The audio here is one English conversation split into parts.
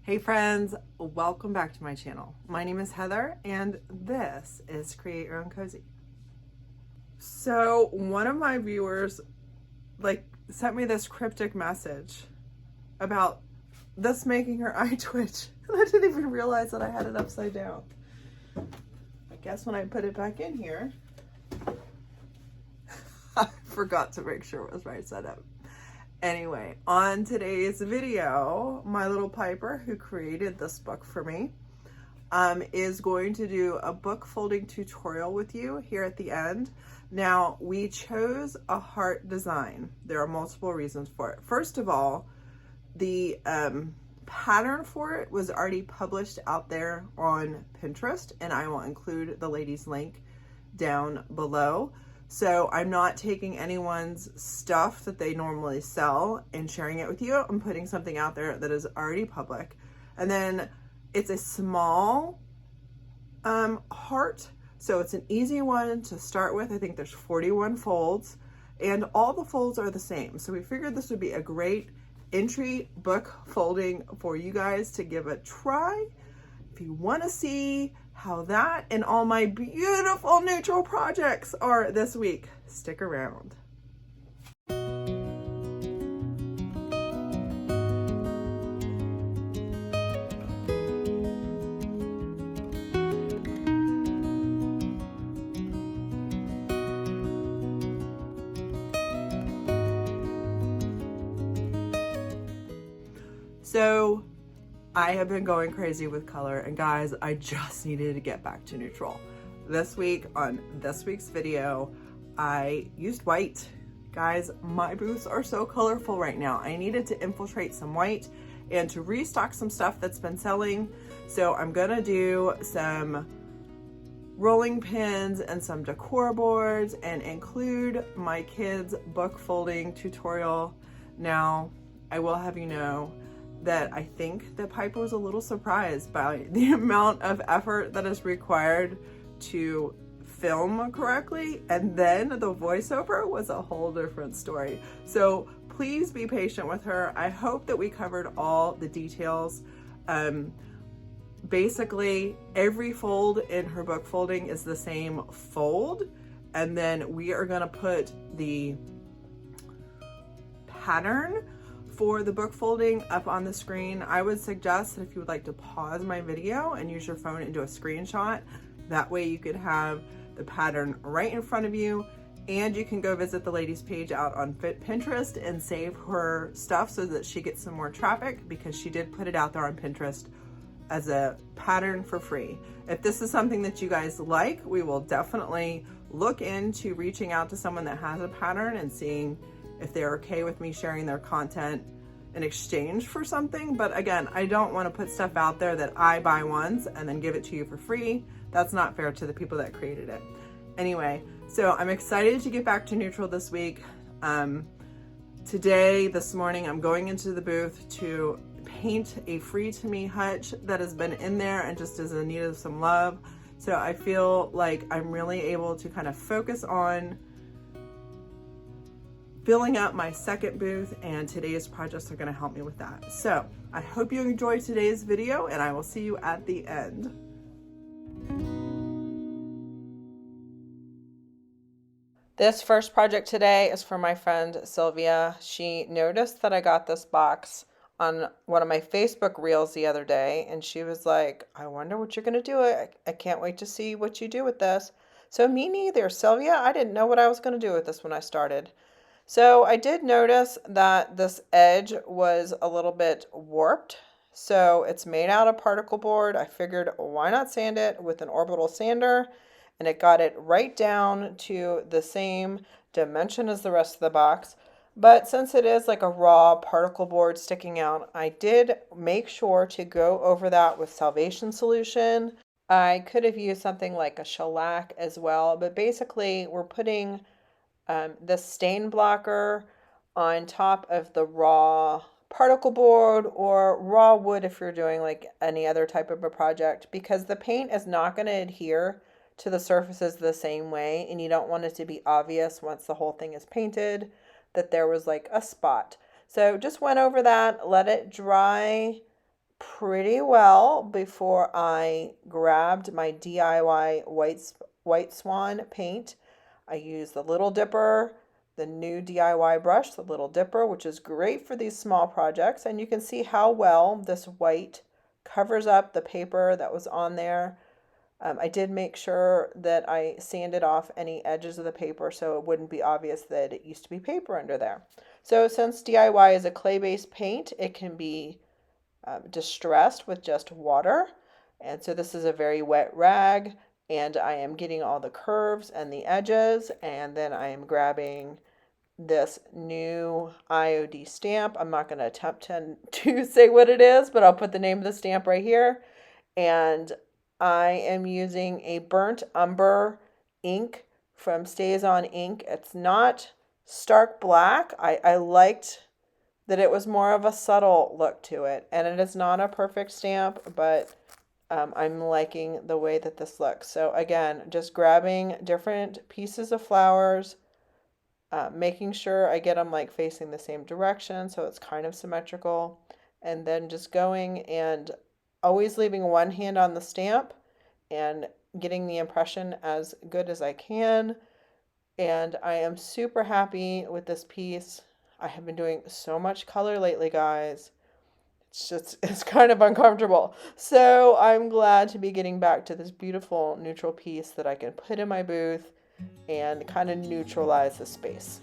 Hey friends, welcome back to my channel. My name is Heather and this is Create Your Own Cozy. So one of my viewers sent me this cryptic message about this making her eye twitch. And I didn't even realize that I had it upside down. I guess when I put it back in here, I forgot to make sure it was right set up. Anyway, on today's video, my little Piper, who created this book for me, is going to do a book folding tutorial with you here at the end. Now, we chose a heart design. There are multiple reasons for it. First of all, the pattern for it was already published out there on Pinterest, and I will include the lady's link down below. So I'm not taking anyone's stuff that they normally sell and sharing it with you. I'm putting something out there that is already public. And then it's a small heart. So it's an easy one to start with. I think there's 41 folds and all the folds are the same. So we figured this would be a great entry book folding for you guys to give a try. If you want to see how that and all my beautiful neutral projects are this week, stick around. So I have been going crazy with color, and guys, I just needed to get back to neutral. This week, on this week's video, I used white. Guys, my booths are so colorful right now. I needed to infiltrate some white and to restock some stuff that's been selling. So I'm gonna do some rolling pins and some decor boards and include my kids' book folding tutorial. Now, I will have you know that I think that Piper was a little surprised by the amount of effort that is required to film correctly, and then the voiceover was a whole different story. So please be patient with her. I hope that we covered all the details. Basically, every fold in her book folding is the same fold, and then we are gonna put the pattern for the book folding up on the screen. I would suggest that if you would like to pause my video and use your phone and do a screenshot, that way you could have the pattern right in front of you, and you can go visit the lady's page out on Pinterest and save her stuff so that she gets some more traffic, because she did put it out there on Pinterest as a pattern for free. If this is something that you guys like, we will definitely look into reaching out to someone that has a pattern and seeing if they're okay with me sharing their content in exchange for something. But again, I don't want to put stuff out there that I buy once and then give it to you for free. That's not fair to the people that created it. Anyway, so I'm excited to get back to neutral this week. This morning, I'm going into the booth to paint a free to me hutch that has been in there and just is in need of some love. So I feel like I'm really able to kind of focus on filling up my second booth, and today's projects are going to help me with that. So I hope you enjoyed today's video, and I will see you at the end. This first project today is for my friend Sylvia. She noticed that I got this box on one of my Facebook reels the other day, and she was like, I wonder what you're going to do. I can't wait to see what you do with this. So me neither, Sylvia. I didn't know what I was going to do with this when I started. So I did notice that this edge was a little bit warped. So it's made out of particle board. I figured, why not sand it with an orbital sander? And it got it right down to the same dimension as the rest of the box. But since it is like a raw particle board sticking out, I did make sure to go over that with Salvation Solution. I could have used something like a shellac as well, but basically we're putting the stain blocker on top of the raw particle board or raw wood if you're doing like any other type of a project, because the paint is not going to adhere to the surfaces the same way, and you don't want it to be obvious once the whole thing is painted that there was like a spot. So just went over that, let it dry pretty well before I grabbed my DIY White Swan paint. I used the Little Dipper, the new DIY brush, the Little Dipper, which is great for these small projects. And you can see how well this white covers up the paper that was on there. I did make sure that I sanded off any edges of the paper so it wouldn't be obvious that it used to be paper under there. So since DIY is a clay-based paint, it can be distressed with just water. And so this is a very wet rag, and I am getting all the curves and the edges, and then I am grabbing this new IOD stamp. I'm not going to attempt to say what it is, but I'll put the name of the stamp right here. And I am using a burnt umber ink from Stays On Ink. It's not stark black. I liked that it was more of a subtle look to it. And it is not a perfect stamp, but I'm liking the way that this looks. So again, just grabbing different pieces of flowers, making sure I get them like facing the same direction so it's kind of symmetrical. And then just going and always leaving one hand on the stamp and getting the impression as good as I can. And I am super happy with this piece. I have been doing so much color lately, guys. It's kind of uncomfortable. So I'm glad to be getting back to this beautiful neutral piece that I can put in my booth and kind of neutralize the space.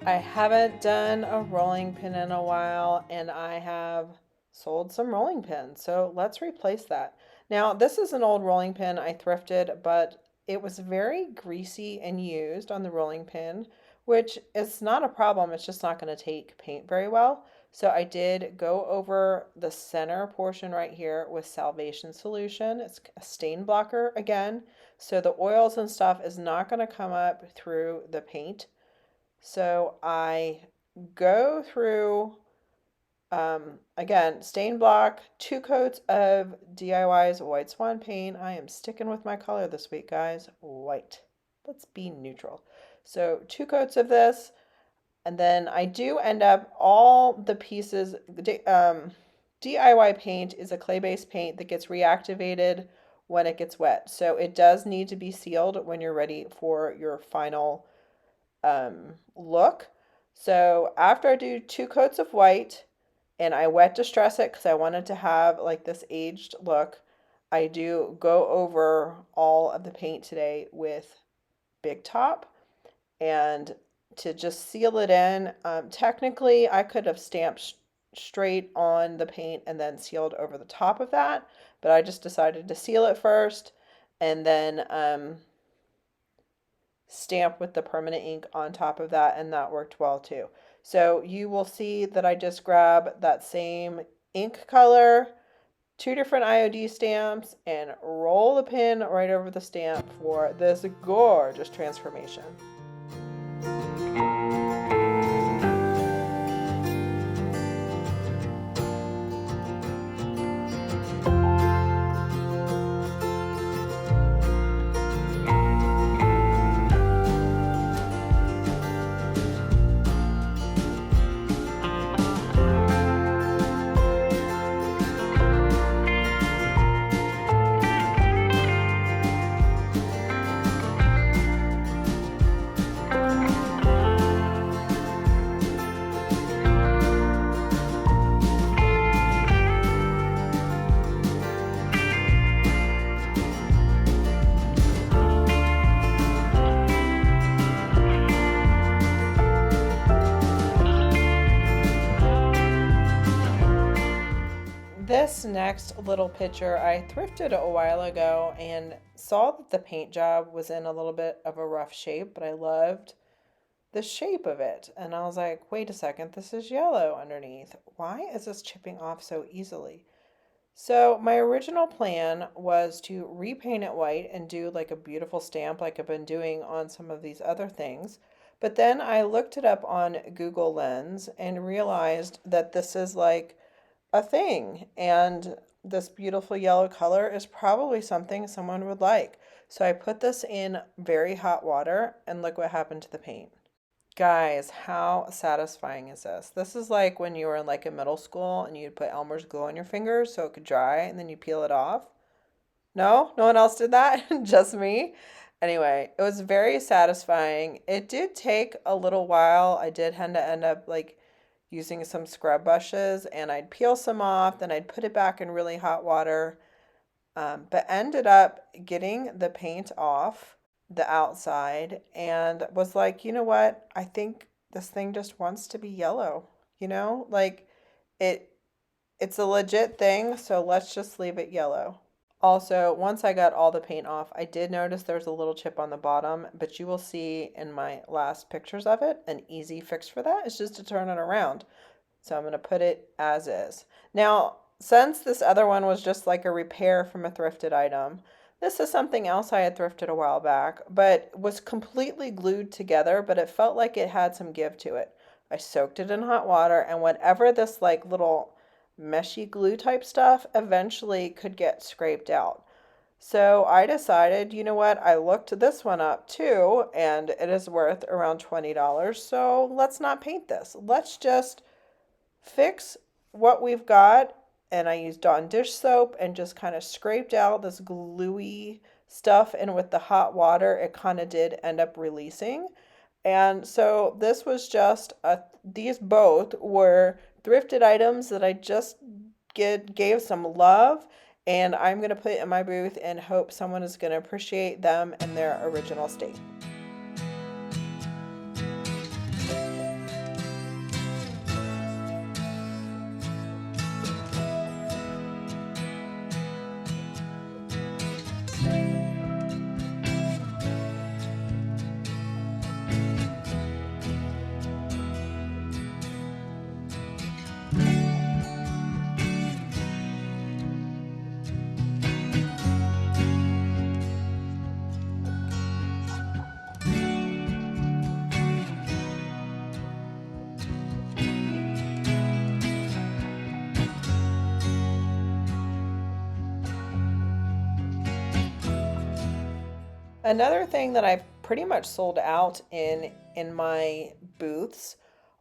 I haven't done a rolling pin in a while, and I have sold some rolling pins, so let's replace that. Now, this is an old rolling pin I thrifted, but it was very greasy and used on the rolling pin, which is not a problem. It's just not going to take paint very well. So I did go over the center portion right here with Salvation Solution. It's a stain blocker again, so the oils and stuff is not going to come up through the paint. So I go through, again, stain block, 2 coats of DIY's White Swan paint. I am sticking with my color this week, guys. White. Let's be neutral. So 2 coats of this, and then I do end up all the pieces. DIY paint is a clay-based paint that gets reactivated when it gets wet. So it does need to be sealed when you're ready for your final look. So after I do 2 coats of white and I wet distress it because I wanted to have like this aged look, I do go over all of the paint today with Big Top and to just seal it in. Technically I could have stamped straight on the paint and then sealed over the top of that, but I just decided to seal it first and then stamp with the permanent ink on top of that, and that worked well too. So you will see that I just grab that same ink color, 2 different IOD stamps, and roll the pin right over the stamp for this gorgeous transformation. This next little picture I thrifted a while ago and saw that the paint job was in a little bit of a rough shape, but I loved the shape of it. And I was like, wait a second, this is yellow underneath. Why is this chipping off so easily? So my original plan was to repaint it white and do like a beautiful stamp like I've been doing on some of these other things. But then I looked it up on Google Lens and realized that this is like a thing, and this beautiful yellow color is probably something someone would like. So I put this in very hot water and look what happened to the paint. Guys, how satisfying is this? This is like when you were in like in middle school and you'd put Elmer's glue on your fingers so it could dry and then you peel it off. No? No one else did that? Just me? Anyway, it was very satisfying. It did take a little while. I did end up like using some scrub brushes and I'd peel some off, then I'd put it back in really hot water, but ended up getting the paint off the outside and was like, you know what? I think this thing just wants to be yellow, like it it's a legit thing, so let's just leave it yellow. Also, once I got all the paint off, I did notice there's a little chip on the bottom, but you will see in my last pictures of it, an easy fix for that is just to turn it around. So I'm going to put it as is. Now, since this other one was just like a repair from a thrifted item, this is something else I had thrifted a while back, but was completely glued together, but it felt like it had some give to it. I soaked it in hot water, and whatever this like little meshy glue type stuff eventually could get scraped out. So I decided, you know what, I looked this one up too, and it is worth around $20. So let's not paint this. Let's just fix what we've got. And I used Dawn dish soap and just kind of scraped out this gluey stuff. And with the hot water, it kind of did end up releasing. And so this was just these both were thrifted items that I just gave some love, and I'm going to put it in my booth and hope someone is going to appreciate them in their original state. Another thing that I've pretty much sold out in my booths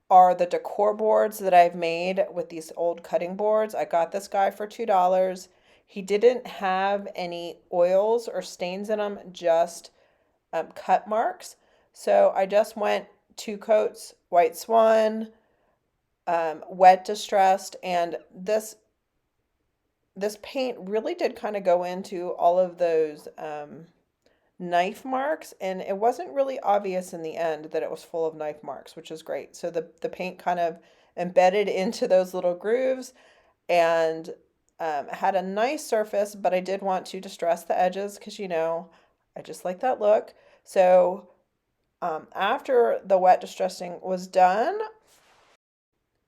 are the decor boards that I've made with these old cutting boards. I got this guy for $2. He didn't have any oils or stains in them, just cut marks. So I just went 2 coats White Swan, wet distressed, and this paint really did kind of go into all of those knife marks, and it wasn't really obvious in the end that it was full of knife marks, which is great. So the paint kind of embedded into those little grooves and had a nice surface, but I did want to distress the edges because, I just like that look. So after the wet distressing was done,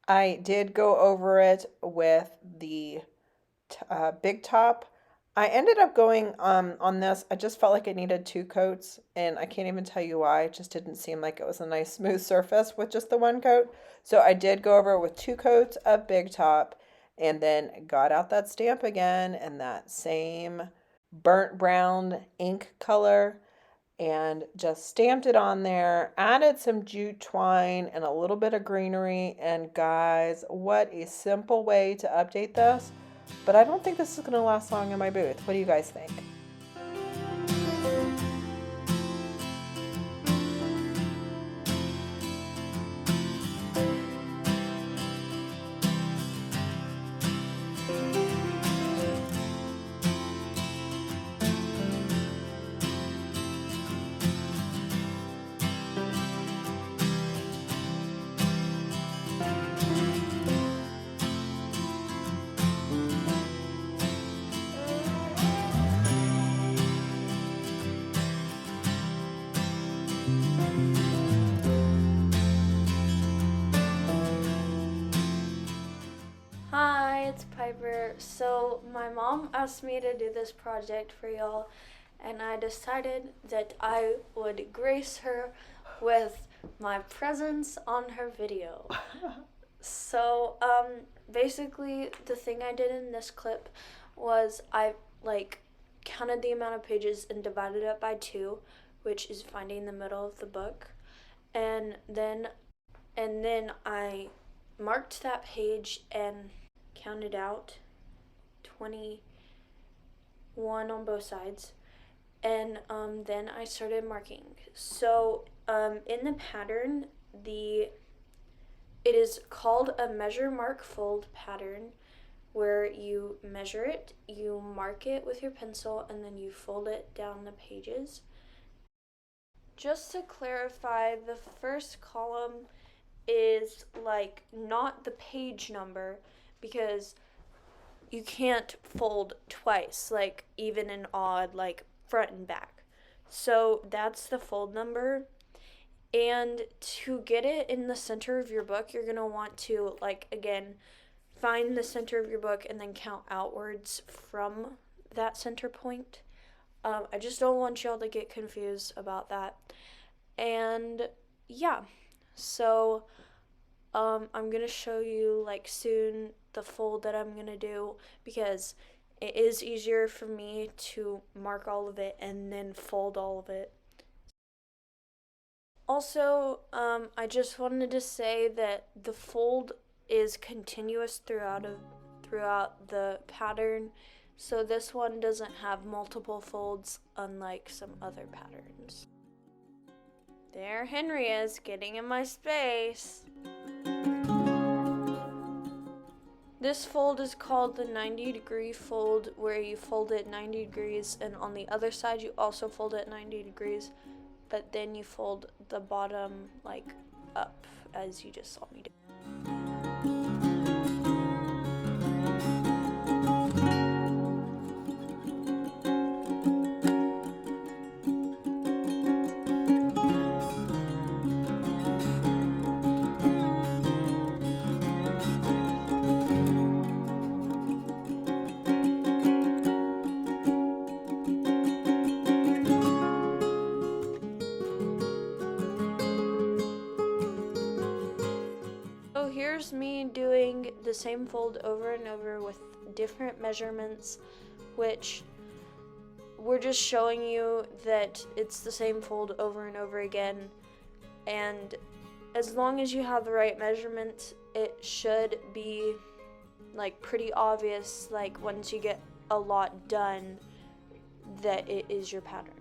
I did go over it with the big top. I ended up going on this. I just felt like it needed 2 coats, and I can't even tell you why. It just didn't seem like it was a nice smooth surface with just the 1 coat. So I did go over it with 2 coats of big top, and then got out that stamp again in that same burnt brown ink color, and just stamped it on there, added some jute twine and a little bit of greenery, and guys, what a simple way to update this. But I don't think this is going to last long in my booth. What do you guys think? it's Piper. So my mom asked me to do this project for y'all, and I decided that I would grace her with my presence on her video. So basically the thing I did in this clip was I counted the amount of pages and divided it by 2, which is finding the middle of the book, and then I marked that page and counted out 21 on both sides, and then I started marking. So in the pattern, it is called a measure, mark, fold pattern, where you measure it, you mark it with your pencil, and then you fold it down the pages. Just to clarify, the first column is not the page number, because you can't fold twice, even and odd, front and back. So that's the fold number. And to get it in the center of your book, you're gonna want to again find the center of your book and then count outwards from that center point. I just don't want y'all to get confused about that. And yeah, so I'm gonna show you soon the fold that I'm gonna do, because it is easier for me to mark all of it and then fold all of it. Also, I just wanted to say that the fold is continuous throughout the pattern, so this one doesn't have multiple folds unlike some other patterns. There Henry is, getting in my space. This fold is called the 90-degree fold, where you fold it 90 degrees, and on the other side you also fold it 90 degrees, but then you fold the bottom up, as you just saw me do. So here's me doing the same fold over and over with different measurements, which we're just showing you that it's the same fold over and over again. And as long as you have the right measurements, it should be pretty obvious, once you get a lot done, that it is your pattern.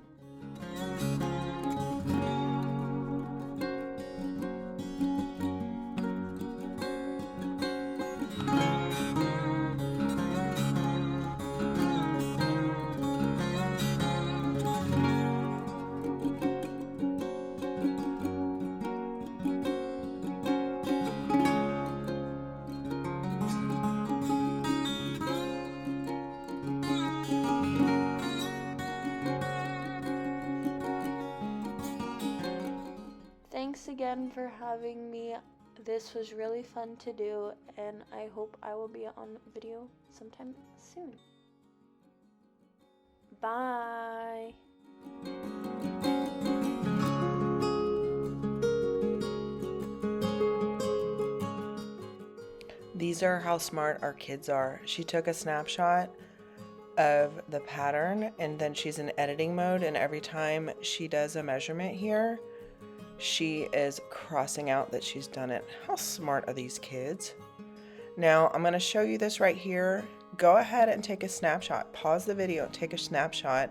Thanks again for having me. This was really fun to do, and I hope I will be on video sometime soon. Bye! These are how smart our kids are. She took a snapshot of the pattern, and then she's in editing mode, and every time she does a measurement here, she is crossing out that she's done it. How smart are these kids? Now I'm going to show you this right here. Go ahead and take a snapshot. Pause the video, take a snapshot,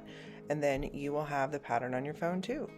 and then you will have the pattern on your phone too.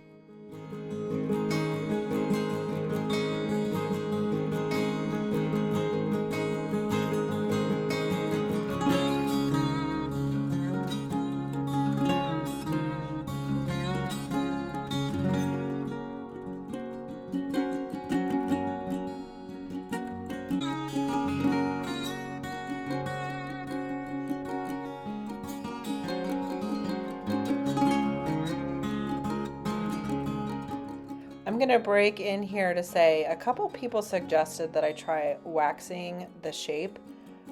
I'm going to break in here to say a couple people suggested that I try waxing the shape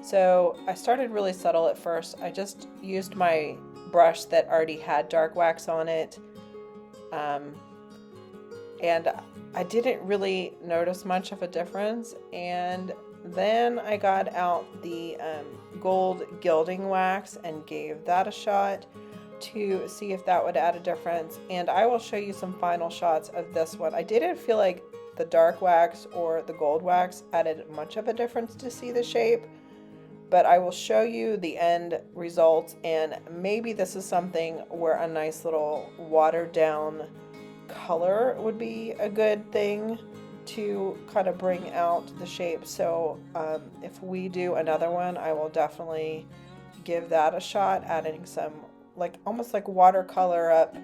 So I started really subtle at first. I just used my brush that already had dark wax on it. And I didn't really notice much of a difference. And then I got out the gold gilding wax and gave that a shot to see if that would add a difference. And I will show you some final shots of this one. I didn't feel like the dark wax or the gold wax added much of a difference to see the shape, but I will show you the end results, and maybe this is something where a nice little watered down color would be a good thing to kind of bring out the shape. So if we do another one, I will definitely give that a shot, adding some almost like watercolor up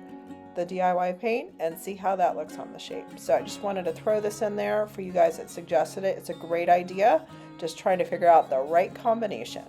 the DIY paint and see how that looks on the shape. So I just wanted to throw this in there for you guys that suggested it. It's a great idea, just trying to figure out the right combination.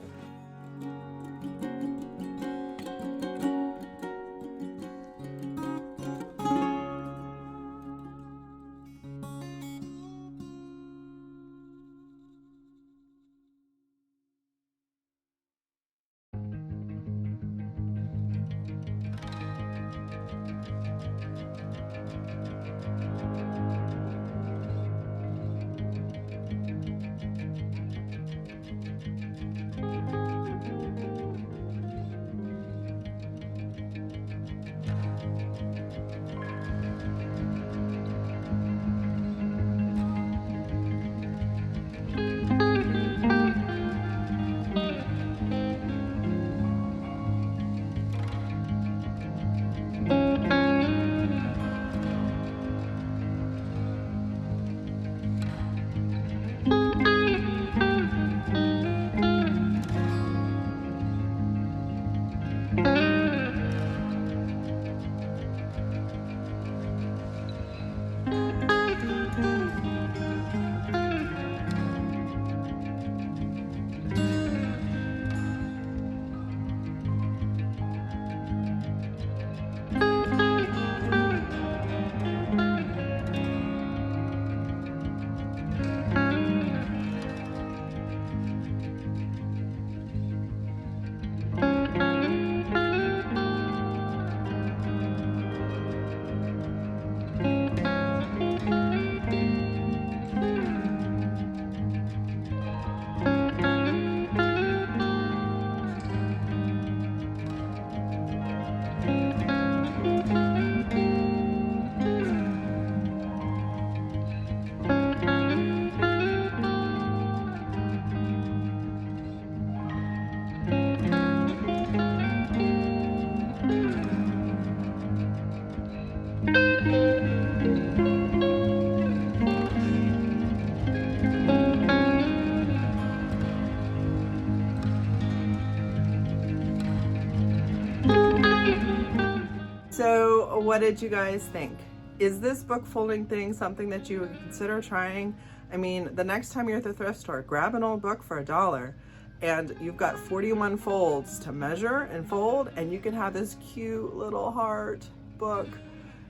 So what did you guys think? Is this book folding thing something that you would consider trying? I mean, the next time you're at the thrift store, grab an old book for $1 and you've got 41 folds to measure and fold, and you can have this cute little heart book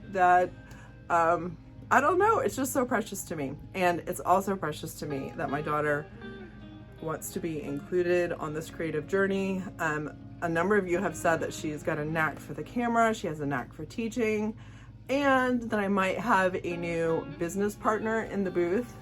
that, I don't know, it's just so precious to me. And it's also precious to me that my daughter wants to be included on this creative journey. A number of you have said that she's got a knack for the camera, she has a knack for teaching, and that I might have a new business partner in the booth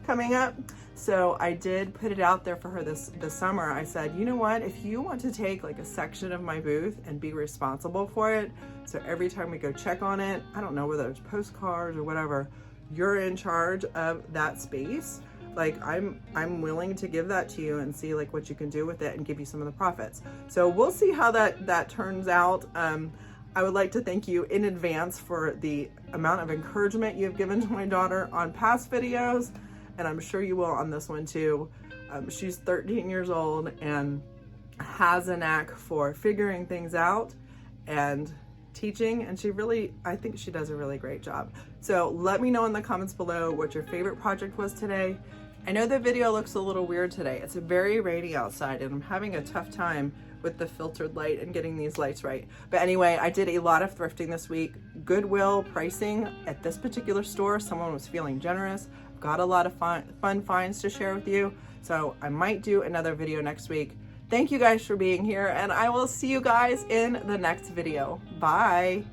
coming up. So I did put it out there for her this summer. I said, you know what, if you want to take like a section of my booth and be responsible for it, so every time we go check on it, I don't know whether it's postcards or whatever, you're in charge of that space. Like I'm willing to give that to you and see like what you can do with it and give you some of the profits. So we'll see how that turns out. I would like to thank you in advance for the amount of encouragement you've given to my daughter on past videos, and I'm sure you will on this one too. She's 13 years old and has a knack for figuring things out and teaching, and I think she does a really great job. So let me know in the comments below what your favorite project was today. I know the video looks a little weird today. It's very rainy outside and I'm having a tough time with the filtered light and getting these lights right. But anyway, I did a lot of thrifting this week. Goodwill pricing at this particular store, someone was feeling generous. got a lot of fun finds to share with you. So I might do another video next week. Thank you guys for being here, and I will see you guys in the next video. Bye.